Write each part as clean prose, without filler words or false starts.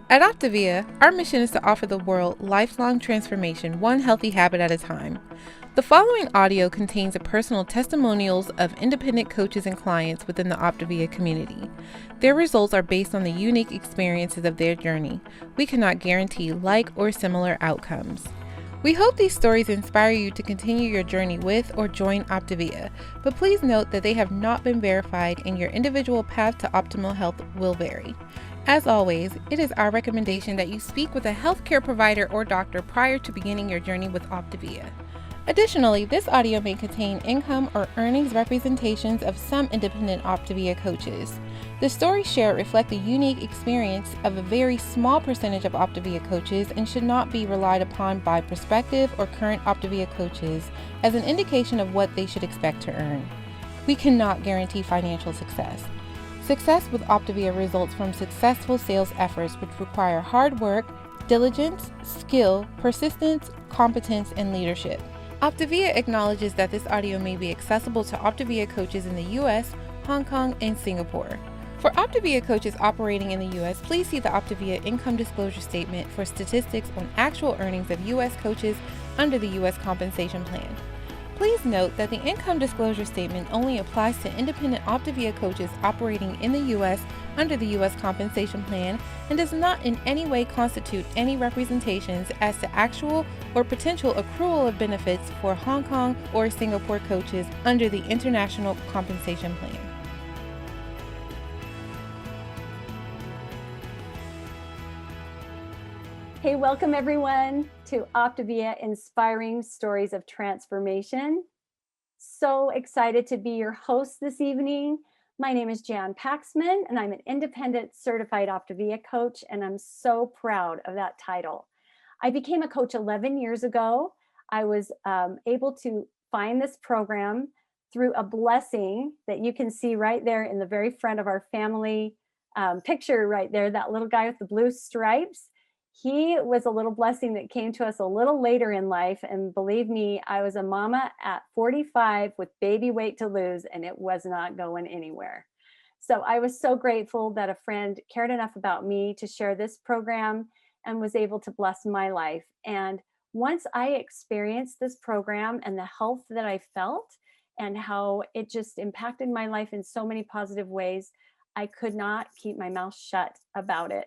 At Optivia, our mission is to offer the world lifelong transformation, one healthy habit at a time. The following audio contains the personal testimonials of independent coaches and clients within the Optivia community. Their results are based on the unique experiences of their journey. We cannot guarantee like or similar outcomes. We hope these stories inspire you to continue your journey with or join Optivia, but please note that they have not been verified and your individual path to optimal health will vary. As always, it is our recommendation that you speak with a healthcare provider or doctor prior to beginning your journey with Optivia. Additionally, this audio may contain income or earnings representations of some independent Optivia coaches. The stories shared reflect the unique experience of a very small percentage of Optivia coaches and should not be relied upon by prospective or current Optivia coaches as an indication of what they should expect to earn. We cannot guarantee financial success. Success with Optivia results from successful sales efforts which require hard work, diligence, skill, persistence, competence, and leadership. Optivia acknowledges that this audio may be accessible to Optivia coaches in the US, Hong Kong, and Singapore. For Optivia coaches operating in the US, please see the Optivia Income Disclosure Statement for statistics on actual earnings of US coaches under the US Compensation Plan. Please note that the Income Disclosure Statement only applies to independent Optivia coaches operating in the U.S. under the U.S. Compensation Plan and does not in any way constitute any representations as to actual or potential accrual of benefits for Hong Kong or Singapore coaches under the International Compensation Plan. Hey, welcome everyone to Optivia Inspiring Stories of Transformation. So excited to be your host this evening. My name is Jan Paxman, and I'm an independent certified Optivia coach, and I'm so proud of that title. I became a coach 11 years ago. I was able to find this program through a blessing that you can see right there in the very front of our family picture right there, that little guy with the blue stripes. He was a little blessing that came to us a little later in life. And believe me, I was a mama at 45 with baby weight to lose, and it was not going anywhere. So I was so grateful that a friend cared enough about me to share this program and was able to bless my life. And once I experienced this program and the health that I felt and how it just impacted my life in so many positive ways, I could not keep my mouth shut about it.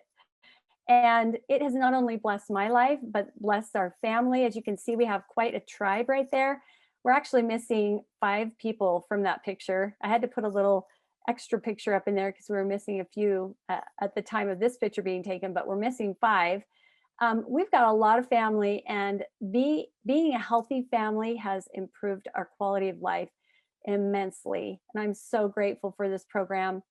And it has not only blessed my life, but blessed our family. As you can see, we have quite a tribe right there. We're actually missing 5 people from that picture. I had to put a little extra picture up in there because we were missing a few at the time of this picture being taken, but we're missing 5. We've got a lot of family, and being a healthy family has improved our quality of life immensely. And I'm so grateful for this program.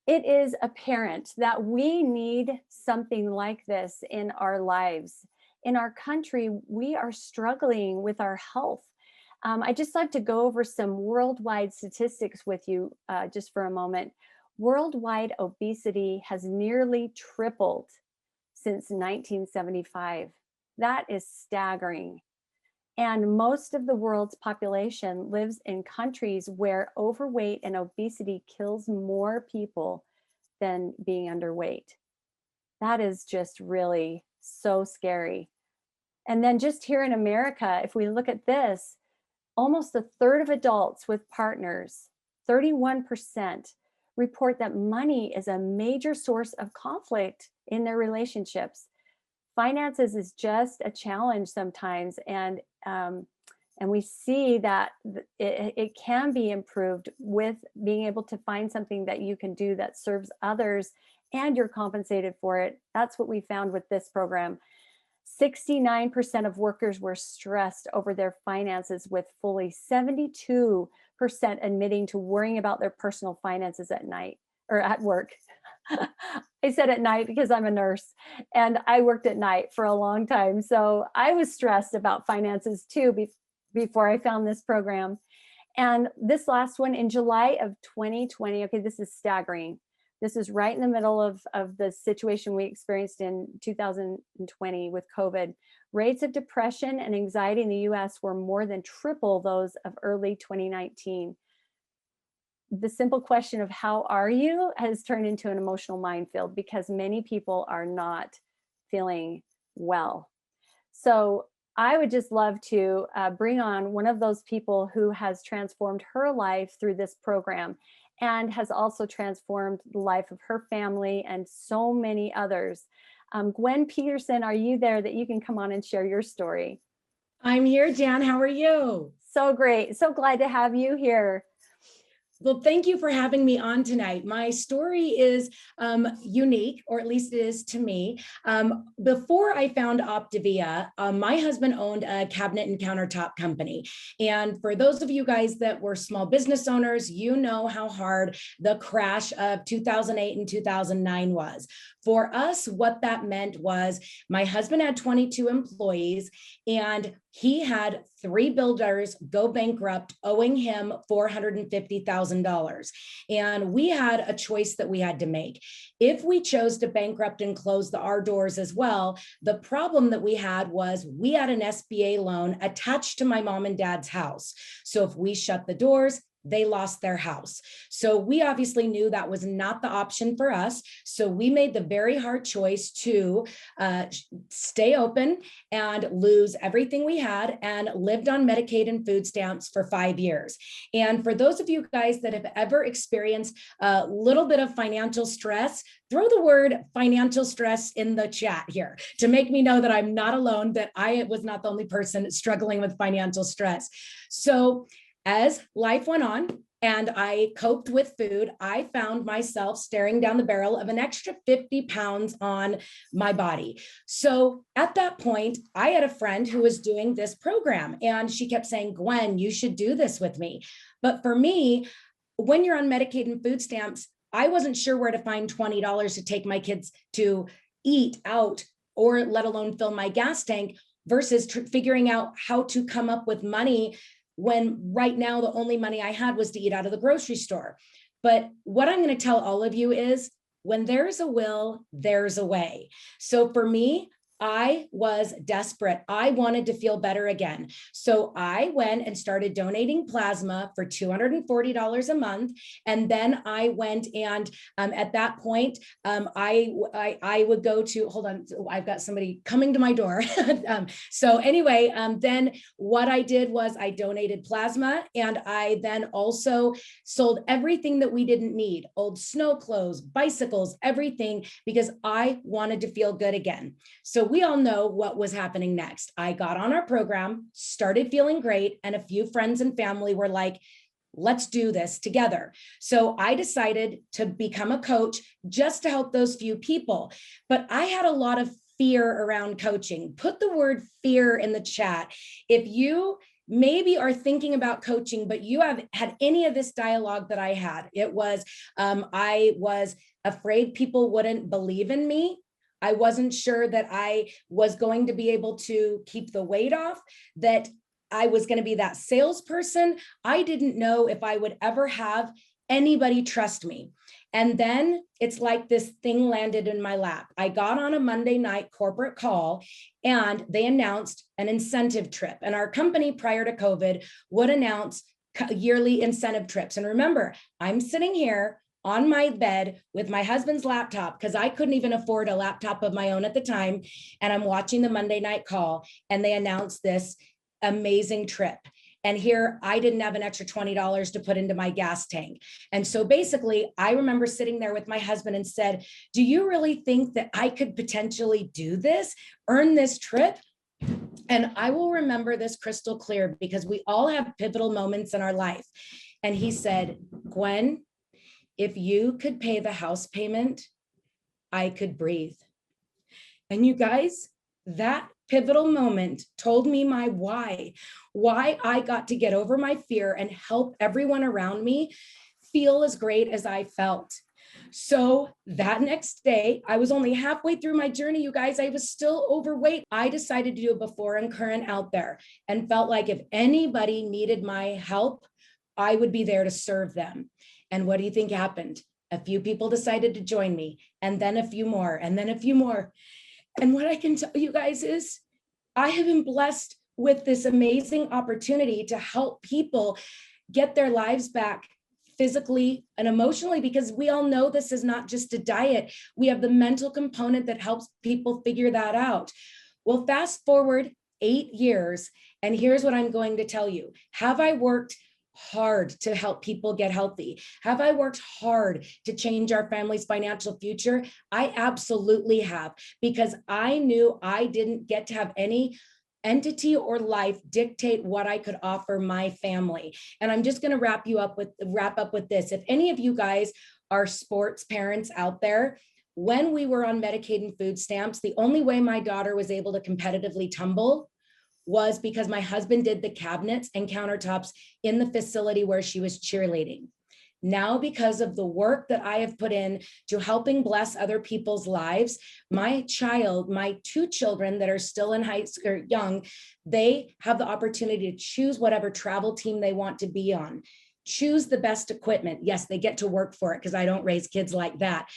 It is apparent that we need something like this in our lives. In our country, we are struggling with our health. I just like to go over some worldwide statistics with you just for a moment. Worldwide obesity has nearly tripled since 1975. That is staggering. And most of the world's population lives in countries where overweight and obesity kills more people than being underweight. That is just really so scary. And then just here in America, if we look at this, almost a third of adults with partners, 31%, report that money is a major source of conflict in their relationships. Finances is just a challenge sometimes, and we see that it can be improved with being able to find something that you can do that serves others and you're compensated for it. That's what we found with this program. 69% of workers were stressed over their finances, with fully 72% admitting to worrying about their personal finances at night or at work. I said at night because I'm a nurse and I worked at night for a long time. So I was stressed about finances too before I found this program. And this last one in July of 2020, okay, this is staggering. This is right in the middle of the situation we experienced in 2020 with COVID. Rates of depression and anxiety in the US were more than triple those of early 2019. the simple question of how are you has turned into an emotional minefield because many people are not feeling well. So I would just love to bring on one of those people who has transformed her life through this program and has also transformed the life of her family and so many others. Gwen Peterson, are you there that you can come on and share your story? I'm here, Jan. How are you? So great. So glad to have you here. Well, thank you for having me on tonight. My story is unique, or at least it is to me. Before I found Optivia, my husband owned a cabinet and countertop company. And for those of you guys that were small business owners, you know how hard the crash of 2008 and 2009 was. For us, what that meant was my husband had 22 employees and he had 3 builders go bankrupt, owing him $450,000. And we had a choice that we had to make. If we chose to bankrupt and close our doors as well, the problem that we had was we had an SBA loan attached to my mom and dad's house. So if we shut the doors, they lost their house. So we obviously knew that was not the option for us. So we made the very hard choice to stay open and lose everything we had and lived on Medicaid and food stamps for 5 years. And for those of you guys that have ever experienced a little bit of financial stress, throw the word financial stress in the chat here to make me know that I'm not alone, that I was not the only person struggling with financial stress. So as life went on and I coped with food, I found myself staring down the barrel of an extra 50 pounds on my body. So at that point, I had a friend who was doing this program and she kept saying, Gwen, you should do this with me. But for me, when you're on Medicaid and food stamps, I wasn't sure where to find $20 to take my kids to eat out or let alone fill my gas tank versus figuring out how to come up with money when right now the only money I had was to eat out of the grocery store. But what I'm going to tell all of you is when there's a will, there's a way. So for me, I was desperate. I wanted to feel better again. So I went and started donating plasma for $240 a month. And then I went and at that point, I would go to, hold on, I've got somebody coming to my door. So anyway, then what I did was I donated plasma and I then also sold everything that we didn't need, old snow clothes, bicycles, everything, because I wanted to feel good again. So we all know what was happening next. I got on our program, started feeling great, and a few friends and family were like, let's do this together. So I decided to become a coach just to help those few people. But I had a lot of fear around coaching. Put the word fear in the chat. If you maybe are thinking about coaching, but you have had any of this dialogue that I had, it was, I was afraid people wouldn't believe in me. I wasn't sure that I was going to be able to keep the weight off, that I was going to be that salesperson. I didn't know if I would ever have anybody trust me. And then it's like this thing landed in my lap. I got on a Monday night corporate call and they announced an incentive trip. And our company prior to COVID would announce yearly incentive trips. And remember, I'm sitting here on my bed with my husband's laptop because I couldn't even afford a laptop of my own at the time. And I'm watching the Monday night call and they announced this amazing trip. And here I didn't have an extra $20 to put into my gas tank. And so basically, I remember sitting there with my husband and said, do you really think that I could potentially do this, earn this trip? And I will remember this crystal clear because we all have pivotal moments in our life. And he said, Gwen, if you could pay the house payment, I could breathe. And you guys, that pivotal moment told me my why I got to get over my fear and help everyone around me feel as great as I felt. So that next day, I was only halfway through my journey, you guys. I was still overweight. I decided to do a before and current out there and felt like if anybody needed my help, I would be there to serve them. And what do you think happened? A few people decided to join me, and then a few more, and then a few more. And what I can tell you guys is I have been blessed with this amazing opportunity to help people get their lives back physically and emotionally, because we all know this is not just a diet. We have the mental component that helps people figure that out. Well, fast forward 8 years, and here's what I'm going to tell you. Have I worked hard to help people get healthy? Have I worked hard to change our family's financial future? I absolutely have, because I knew I didn't get to have any entity or life dictate what I could offer my family. And I'm just going to wrap up with this. If any of you guys are sports parents out there, when we were on Medicaid and food stamps, the only way my daughter was able to competitively tumble was because my husband did the cabinets and countertops in the facility where she was cheerleading. Now, because of the work that I have put in to helping bless other people's lives, my 2 children that are still in high school, or young, they have the opportunity to choose whatever travel team they want to be on, choose the best equipment. Yes, they get to work for it because I don't raise kids like that.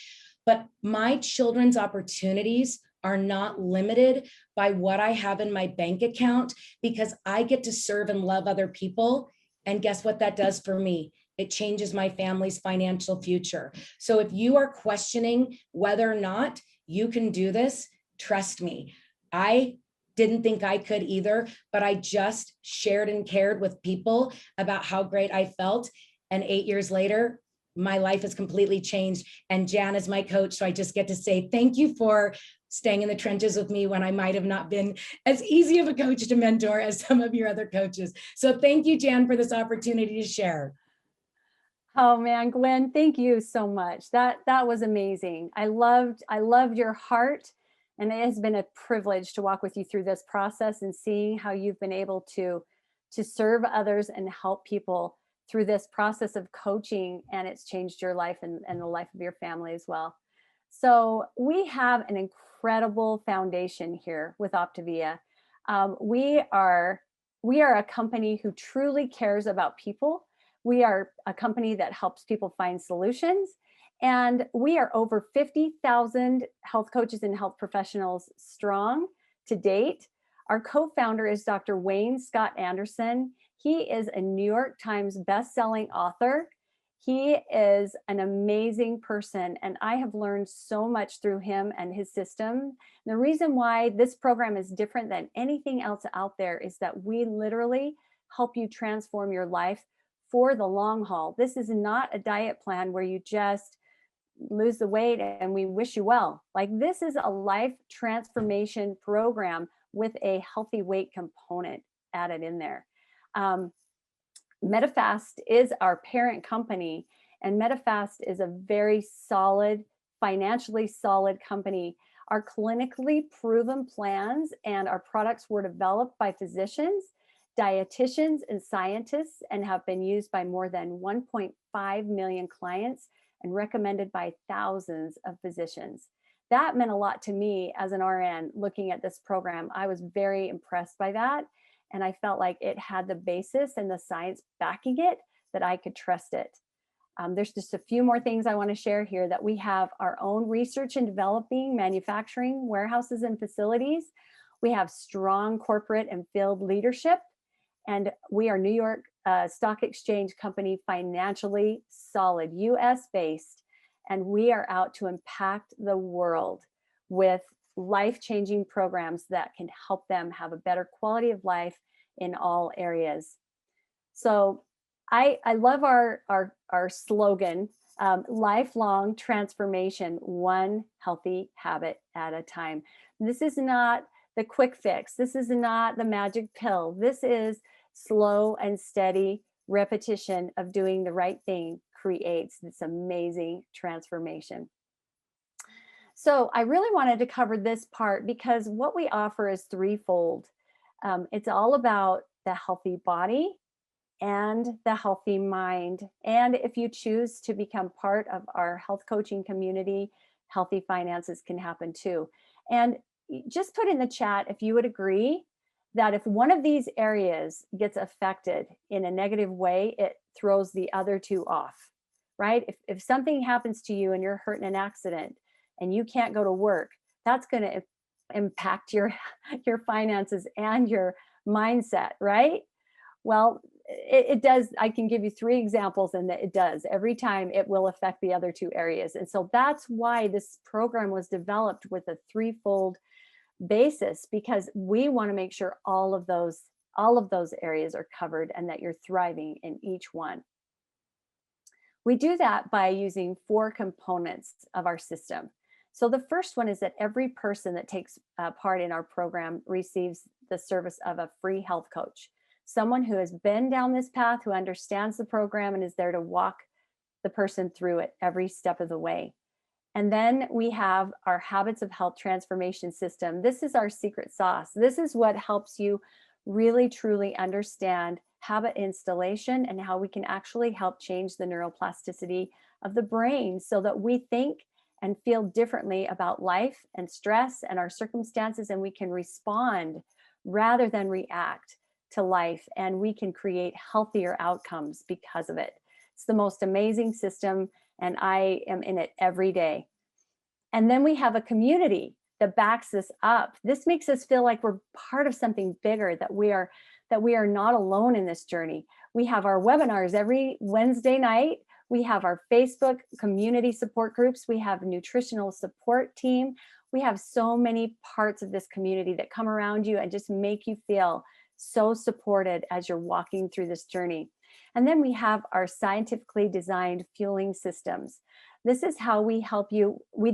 But my children's opportunities are not limited by what I have in my bank account, because I get to serve and love other people. And guess what that does for me? It changes my family's financial future. So if you are questioning whether or not you can do this, trust me, I didn't think I could either, but I just shared and cared with people about how great I felt. And 8 years later, my life has completely changed. And Jan is my coach. So I just get to say thank you for staying in the trenches with me when I might have not been as easy of a coach to mentor as some of your other coaches. So thank you, Jan, for this opportunity to share. Oh man, Gwen, thank you so much. That was amazing. I loved your heart, and it has been a privilege to walk with you through this process and seeing how you've been able to serve others and help people through this process of coaching, and it's changed your life and the life of your family as well. So we have an incredible foundation here with Optivia. We are a company who truly cares about people. We are a company that helps people find solutions. And we are over 50,000 health coaches and health professionals strong to date. Our co-founder is Dr. Wayne Scott Anderson. He is a New York Times best-selling author. He is an amazing person, and I have learned so much through him and his system. The reason why this program is different than anything else out there is that we literally help you transform your life for the long haul. This is not a diet plan where you just lose the weight and we wish you well. Like, this is a life transformation program with a healthy weight component added in there. Medifast is our parent company, and Medifast is a very solid, financially solid company. Our clinically proven plans and our products were developed by physicians, dietitians, and scientists, and have been used by more than 1.5 million clients and recommended by thousands of physicians. That meant a lot to me as an RN looking at this program. I was very impressed by that. And I felt like it had the basis and the science backing it, that I could trust it. There's just a few more things I want to share here, that we have our own research and developing, manufacturing, warehouses, and facilities. We have strong corporate and field leadership. And we are New York Stock Exchange company, financially solid, US based. And we are out to impact the world with life-changing programs that can help them have a better quality of life in all areas. So I love our slogan, lifelong transformation, one healthy habit at a time. This is not the quick fix. This is not the magic pill. This is slow and steady repetition of doing the right thing creates this amazing transformation. So I really wanted to cover this part because what we offer is threefold. It's all about the healthy body and the healthy mind. And if you choose to become part of our health coaching community, healthy finances can happen too. And just put in the chat if you would agree that if one of these areas gets affected in a negative way, it throws the other two off, right? If something happens to you and you're hurt in an accident and you can't go to work, that's going to impact your finances and your mindset, right? Well, it does. I can give you 3 examples, and that it does. Every time it will affect the other 2 areas. And so that's why this program was developed with a 3-fold basis, because we want to make sure all of those areas are covered and that you're thriving in each one. We do that by using 4 components of our system. So the first one is that every person that takes part in our program receives the service of a free health coach, someone who has been down this path, who understands the program and is there to walk the person through it every step of the way. And then we have our Habits of Health transformation system. This is our secret sauce. This is what helps you really truly understand habit installation and how we can actually help change the neuroplasticity of the brain so that we think and feel differently about life and stress and our circumstances, and we can respond rather than react to life, and we can create healthier outcomes because of it. It's the most amazing system, and I am in it every day. And then we have a community that backs us up. This makes us feel like we're part of something bigger, that we are not alone in this journey. We have our webinars every Wednesday night. We have our Facebook community support groups. We have a nutritional support team. We have so many parts of this community that come around you and just make you feel so supported as you're walking through this journey. And then we have our scientifically designed fueling systems. This is how we help you. We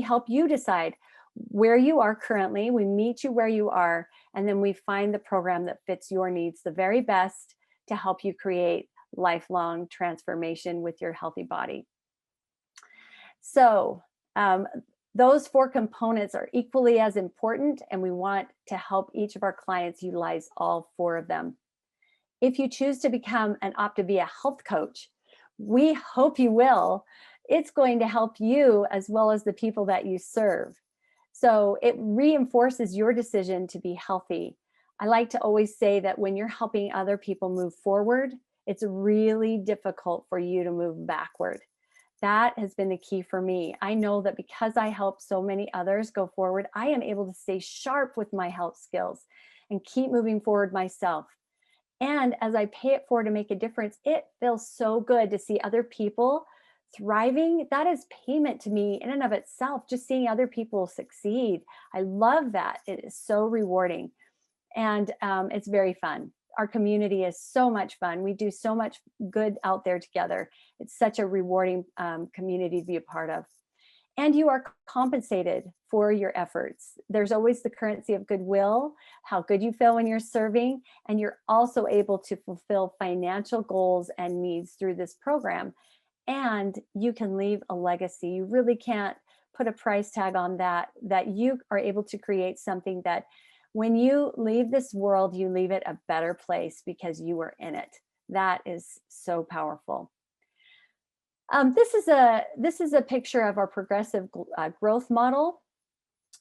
help you decide where you are currently. We meet you where you are, and then we find the program that fits your needs the very best to help you create lifelong transformation with your healthy body. So those 4 components are equally as important, and we want to help each of our clients utilize all 4 of them. If you choose to become an Optivia health coach, we hope you will. It's going to help you as well as the people that you serve. So it reinforces your decision to be healthy. I like to always say that when you're helping other people move forward, it's really difficult for you to move backward. That has been the key for me. I know that because I help so many others go forward, I am able to stay sharp with my health skills and keep moving forward myself. And as I pay it forward to make a difference, it feels so good to see other people thriving. That is payment to me in and of itself, just seeing other people succeed. I love that. It is so rewarding. And it's very fun. Our community is so much fun. We do so much good out there together. It's such a rewarding community to be a part of. And you are compensated for your efforts. There's always the currency of goodwill, how good you feel when you're serving, and you're also able to fulfill financial goals and needs through this program. And you can leave a legacy. You really can't put a price tag on that you are able to create something that when you leave this world, you leave it a better place because you were in it. That is so powerful. This is a picture of our progressive growth model.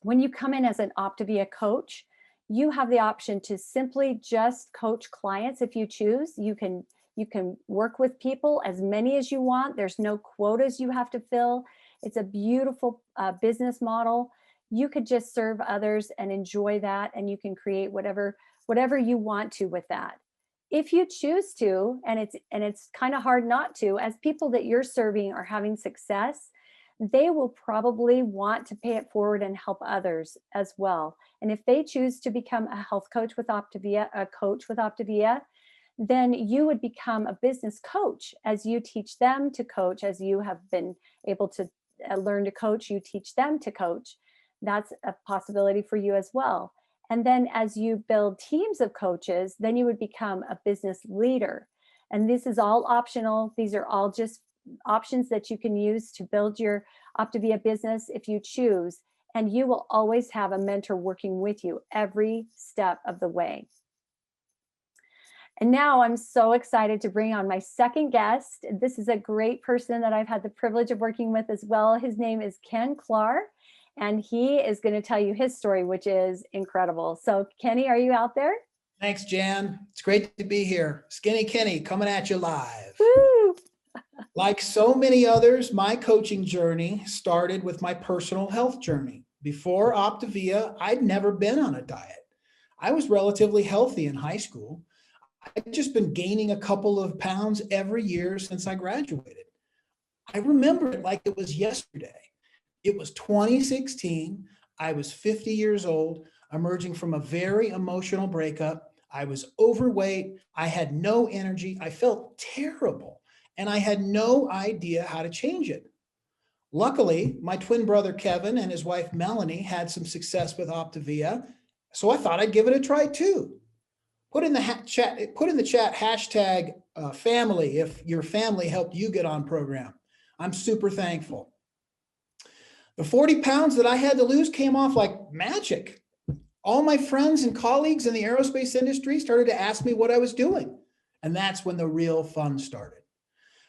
When you come in as an Optivia coach, you have the option to simply just coach clients if you choose. You can work with people as many as you want. There's no quotas you have to fill. It's a beautiful business model. You could just serve others and enjoy that, and you can create whatever you want to with that. If you choose to, and it's kind of hard not to, as people that you're serving are having success, they will probably want to pay it forward and help others as well. And if they choose to become a health coach with Optivia, a coach with Optivia, then you would become a business coach as you teach them to coach, as you have been able to learn to coach, you teach them to coach. That's a possibility for you as well. And then as you build teams of coaches, then you would become a business leader. And this is all optional. These are all just options that you can use to build your Optivia business if you choose. And you will always have a mentor working with you every step of the way. And now I'm so excited to bring on my second guest. This is a great person that I've had the privilege of working with as well. His name is Ken Klar, and he is going to tell you his story, which is incredible. So Kenny, are you out there? Thanks, Jan. It's great to be here. Skinny Kenny coming at you live. Woo! Like so many others, my coaching journey started with my personal health journey. Before Optivia, I'd never been on a diet. I was relatively healthy in high school. I've just been gaining a couple of pounds every year since I graduated. I remember it like it was yesterday. It was 2016. I was 50 years old, emerging from a very emotional breakup. I was overweight. I had no energy. I felt terrible, and I had no idea how to change it. Luckily, my twin brother Kevin and his wife Melanie had some success with Optivia, so I thought I'd give it a try too. Put in the chat. Put in the chat hashtag family if your family helped you get on program. I'm super thankful. The 40 pounds that I had to lose came off like magic. All my friends and colleagues in the aerospace industry started to ask me what I was doing. And that's when the real fun started.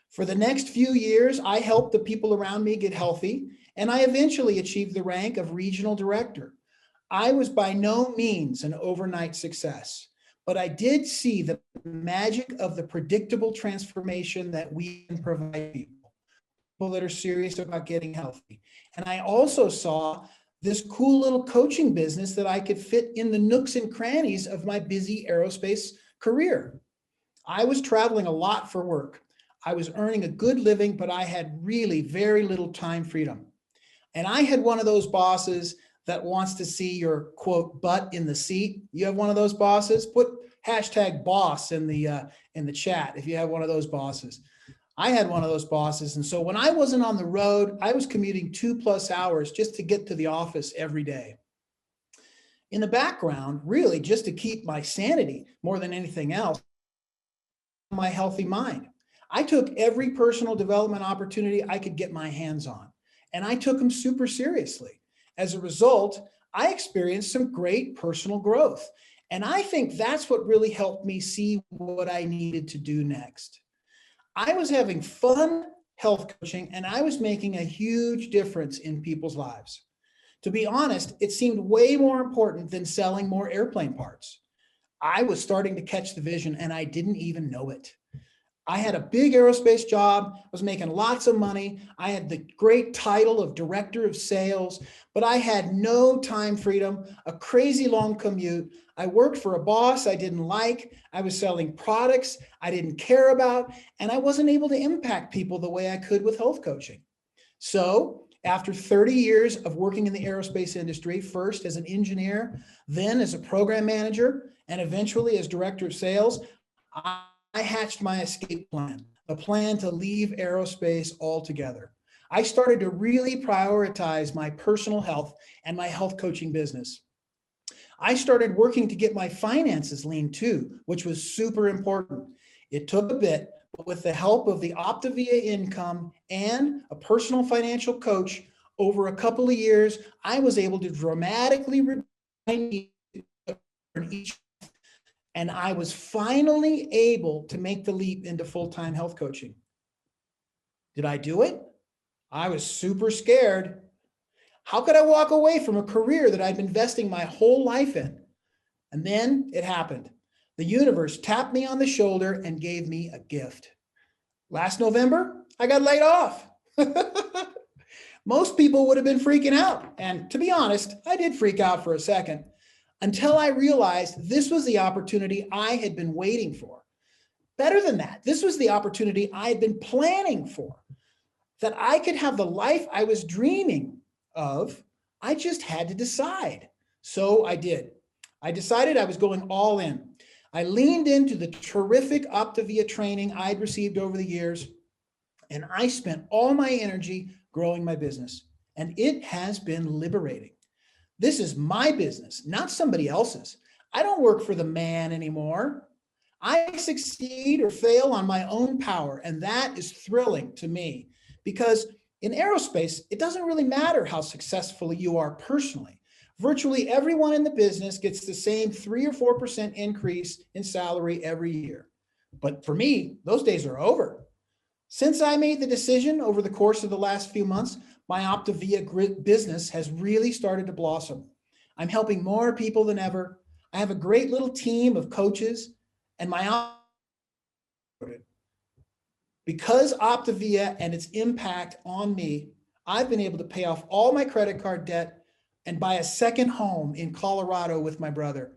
For the next few years, I helped the people around me get healthy, and I eventually achieved the rank of regional director. I was by no means an overnight success, but I did see the magic of the predictable transformation that we can provide people that are serious about getting healthy. And I also saw this cool little coaching business that I could fit in the nooks and crannies of my busy aerospace career. I was traveling a lot for work. I was earning a good living, but I had really very little time freedom. And I had one of those bosses that wants to see your quote butt in the seat. You have one of those bosses? Put hashtag boss in the chat if you have one of those bosses. I had one of those bosses. And so when I wasn't on the road, I was commuting 2+ hours just to get to the office every day. In the background, really just to keep my sanity more than anything else, my healthy mind. I took every personal development opportunity I could get my hands on, and I took them super seriously. As a result, I experienced some great personal growth. And I think that's what really helped me see what I needed to do next. I was having fun health coaching, and I was making a huge difference in people's lives. To be honest, it seemed way more important than selling more airplane parts. I was starting to catch the vision, and I didn't even know it. I had a big aerospace job, was making lots of money. I had the great title of director of sales, but I had no time freedom, a crazy long commute. I worked for a boss I didn't like. I was selling products I didn't care about, and I wasn't able to impact people the way I could with health coaching. So after 30 years of working in the aerospace industry, first as an engineer, then as a program manager, and eventually as director of sales, I hatched my escape plan, a plan to leave aerospace altogether. I started to really prioritize my personal health and my health coaching business. I started working to get my finances lean too, which was super important. It took a bit, but with the help of the Optivia income and a personal financial coach, over a couple of years, I was able to dramatically reduce my need each, and I was finally able to make the leap into full-time health coaching. Did I do it? I was super scared. How could I walk away from a career that I'd been investing my whole life in? And then it happened. The universe tapped me on the shoulder and gave me a gift. Last November, I got laid off. Most people would have been freaking out. And to be honest, I did freak out for a second, until I realized this was the opportunity I had been waiting for. Better than that, this was the opportunity I had been planning for, that I could have the life I was dreaming of. I just had to decide. So I did. I decided I was going all in. I leaned into the terrific Optivia training I'd received over the years, and I spent all my energy growing my business. And it has been liberating. This is my business, not somebody else's. I don't work for the man anymore. I succeed or fail on my own power, and that is thrilling to me, because in aerospace, it doesn't really matter how successful you are personally. Virtually everyone in the business gets the same 3 or 4% increase in salary every year. But for me, those days are over. Since I made the decision over the course of the last few months, my Optivia business has really started to blossom. I'm helping more people than ever. I have a great little team of coaches, and because Optivia and its impact on me, I've been able to pay off all my credit card debt and buy a second home in Colorado with my brother.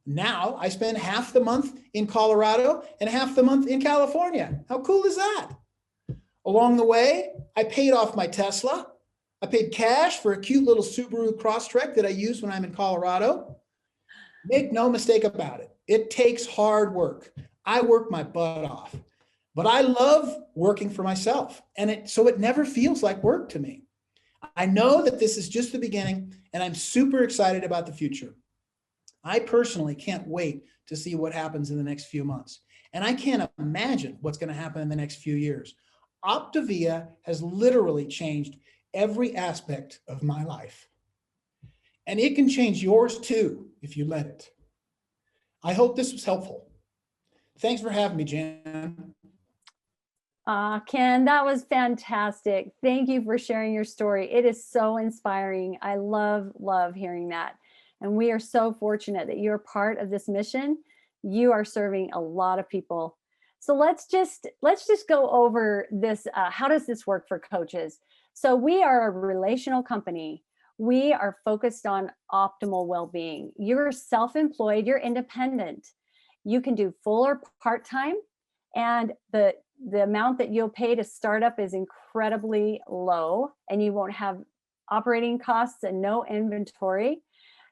Now I spend half the month in Colorado and half the month in California. How cool is that? Along the way, I paid off my Tesla. I paid cash for a cute little Subaru Crosstrek that I use when I'm in Colorado. Make no mistake about it. It takes hard work. I work my butt off, but I love working for myself. And so it never feels like work to me. I know that this is just the beginning, and I'm super excited about the future. I personally can't wait to see what happens in the next few months. And I can't imagine what's going to happen in the next few years. Optivia has literally changed every aspect of my life. And it can change yours too, if you let it. I hope this was helpful. Thanks for having me, Jan. Ken, that was fantastic. Thank you for sharing your story. It is so inspiring. I love hearing that. And we are so fortunate that you're part of this mission. You are serving a lot of people. So let's just go over this. How does this work for coaches? So we are a relational company. We are focused on optimal well-being. You're self-employed, you're independent. You can do full or part-time, and the amount that you'll pay to start up is incredibly low, and you won't have operating costs and no inventory.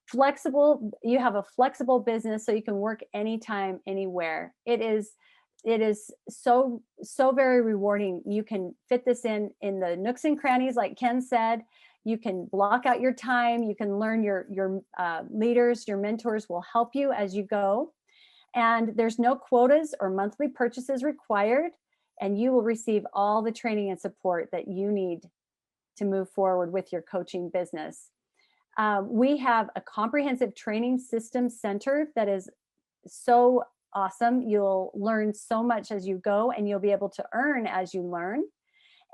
Flexible, you have a flexible business, so you can work anytime, anywhere. It is so very rewarding. You can fit this in the nooks and crannies, like Ken said. You can block out your time. You can learn your leaders, your mentors will help you as you go. And there's no quotas or monthly purchases required. And you will receive all the training and support that you need to move forward with your coaching business. We have a comprehensive training system center that is so awesome. You'll learn so much as you go, and you'll be able to earn as you learn.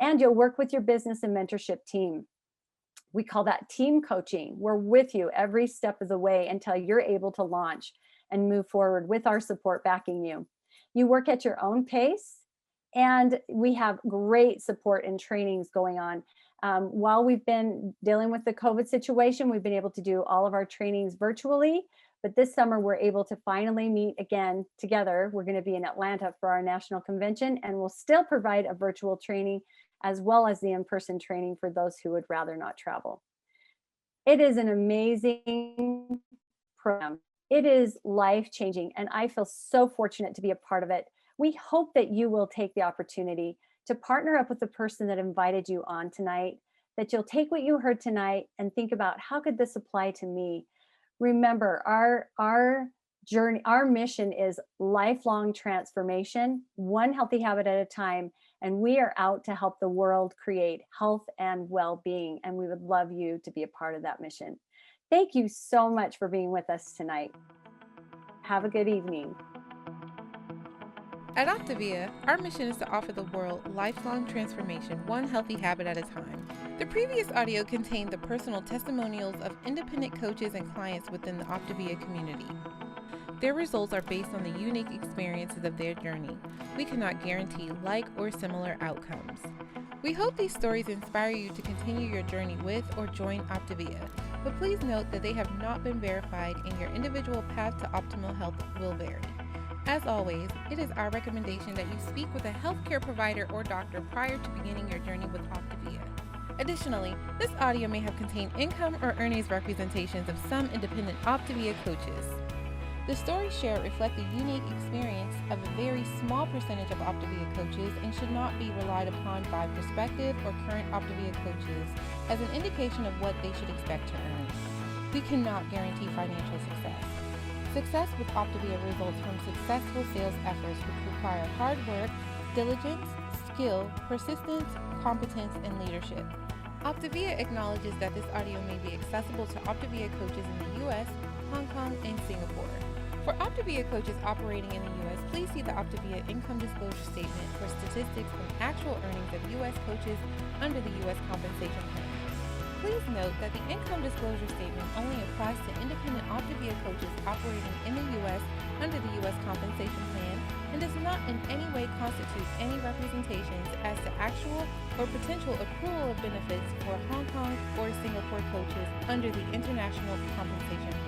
And you'll work with your business and mentorship team. We call that team coaching. We're with you every step of the way until you're able to launch and move forward with our support backing you. You work at your own pace, and we have great support and trainings going on. While we've been dealing with the COVID situation, we've been able to do all of our trainings virtually, but this summer we're able to finally meet again together. We're going to be in Atlanta for our national convention, and we'll still provide a virtual training as well as the in-person training for those who would rather not travel. It is an amazing program. It is life-changing, and I feel so fortunate to be a part of it. We hope that you will take the opportunity to partner up with the person that invited you on tonight, that you'll take what you heard tonight and think about, how could this apply to me? Remember, our journey, our mission is lifelong transformation, one healthy habit at a time, and we are out to help the world create health and well-being, and we would love you to be a part of that mission. Thank you so much for being with us tonight. Have a good evening. At Optivia, our mission is to offer the world lifelong transformation, one healthy habit at a time. The previous audio contained the personal testimonials of independent coaches and clients within the Optivia community. Their results are based on the unique experiences of their journey. We cannot guarantee like or similar outcomes. We hope these stories inspire you to continue your journey with or join Optivia, but please note that they have not been verified and your individual path to optimal health will vary. As always, it is our recommendation that you speak with a healthcare provider or doctor prior to beginning your journey with Optivia. Additionally, this audio may have contained income or earnings representations of some independent Optivia coaches. The stories shared reflect the unique experience of a very small percentage of Optivia coaches and should not be relied upon by prospective or current Optivia coaches as an indication of what they should expect to earn. We cannot guarantee financial success. Success with Optivia results from successful sales efforts which require hard work, diligence, skill, persistence, competence, and leadership. Optivia acknowledges that this audio may be accessible to Optivia coaches in the U.S., Hong Kong, and Singapore. For Optivia coaches operating in the U.S., please see the Optivia Income Disclosure Statement for statistics on actual earnings of U.S. coaches under the U.S. Compensation Plan. Please note that the Income Disclosure Statement only applies to independent Optivia coaches operating in the U.S. under the U.S. Compensation Plan and does not in any way constitute any representations as to actual or potential accrual of benefits for Hong Kong or Singapore coaches under the International Compensation Plan.